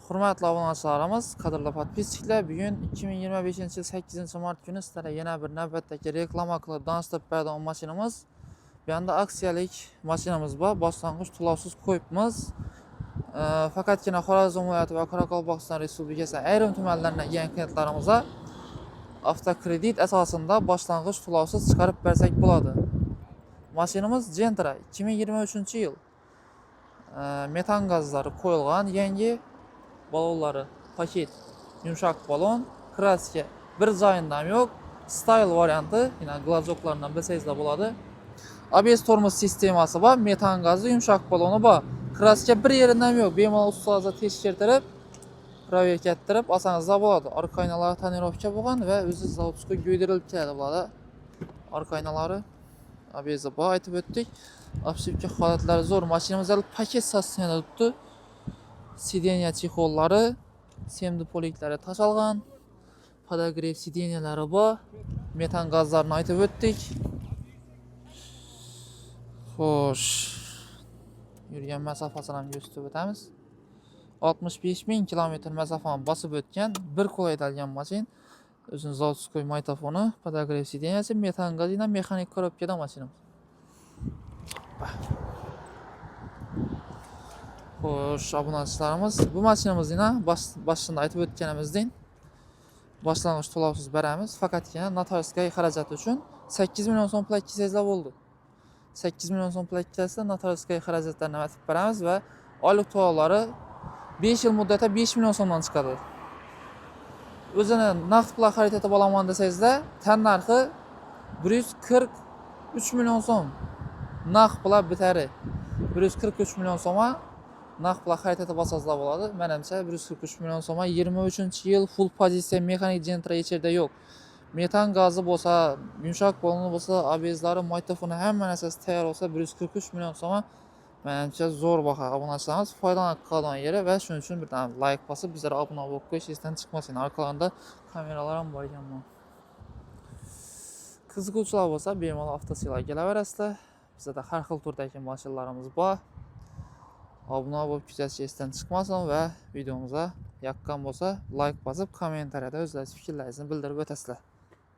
Hurmatli obunachilarimiz, qadrli podpisчиклар, bugun 2025-yil 8-mart kuni sizlarga yana bir navbatdagi reklama qilib danstop beradigan mashinamiz. Bu yerda aksiyalik mashinamiz bor. Boshlang'ich to'lovsiz qo'yibmiz. Faqatgina Xorazm viloyati va Qoraqalpog'iston Respublikasi ayrim tumanlaridan kelgan klientlarimizga avtokredit asosida boshlang'ich to'lovsiz chiqarib bersak bo'ladi. Mashinamiz Gentra 2023-yil metan gazlari qo'yilgan yangi balonlari, paket, yumshoq balon, kraska bir joyindan yo'q, style varianti, yine glazoklardan bilsangizlar bo'ladi. ABS tormoz sistemasi bor, metan gazi, yumshoq baloni bor. Kraska bir yeridan yo'q, bemalol ustozga tekshirtirib, proverka ettirib olsangizlar bo'ladi. Orqa oynalari tonirovka bo'lgan va o'zi zavodskiy go'ydirilib keladi bo'ladi. Orqa oynalari ABS bor, aytib o'tdik. Absolutga holatlari zo'r. Mashinamizda paket sostenida turibdi. Sidenya chexollari, semdi poliklari tashlangan. Podogrev sidenyalari bor. Metan gazlarini aytib o'tdik. Xo'sh. Yurgan masofasini ham ko'rsatib o'tamiz. 65.000 kilometr masofani bosib o'tgan, bir qo'l haydalgan mashin. O'zining zavodskiy magnitofoni, podogrev sidenyasi, metan gazidan mexanik korobkada mashinamiz. Xo'sh, obunachilarimiz, bu mashinamizni boshida aytib o'tganimizdek boshlang'ich to'lovsiz beramiz. Faqatgina notariskiy xarajat uchun 8 million so'm pul keksangizlar bo'ldi. 8 million so'm pul kelsa notariskiy xarajatlarni aytib beramiz va oylik to'lovlari 5 yil muddatda 5 million so'mdan chiqadi. O'zini naqd pul xarid etib olaman desangizlar, tan narxi 143 million so'm. Naqd pul bitari 143 million so'mga naqd pul xarid etib olsangizlar bo'ladi. Menimcha 143 million so'mga 23-yil full pozitsiya mexanik Gentra ichida yo'q. Metan gazi bo'lsa, yumshoq baloni bo'lsa, ABSlari, magnitofoni hamma narsasi tayyor bo'lsa 143 million so'mga menimcha zo'r baho. Obunachilarimiz foydalanib qolgan yeri va shuning uchun bir like bosib, bizlarga obuna bo'lib qo'yishingizdan chiqmasin. Orqalanda kameralar ham bor ekan. Qiziquvchilar bo'lsa, bemalol avtosilar kelaverasizlar. Bizda har xil turdagi mashinalarimiz bor. Obuna bo'lib kuzatishingizdan chiqmasin va videomizga yoqqan bo'lsa, like bosib, kommentariyada o'zlaringiz fikrlaringizni bildirib o'tasizlar.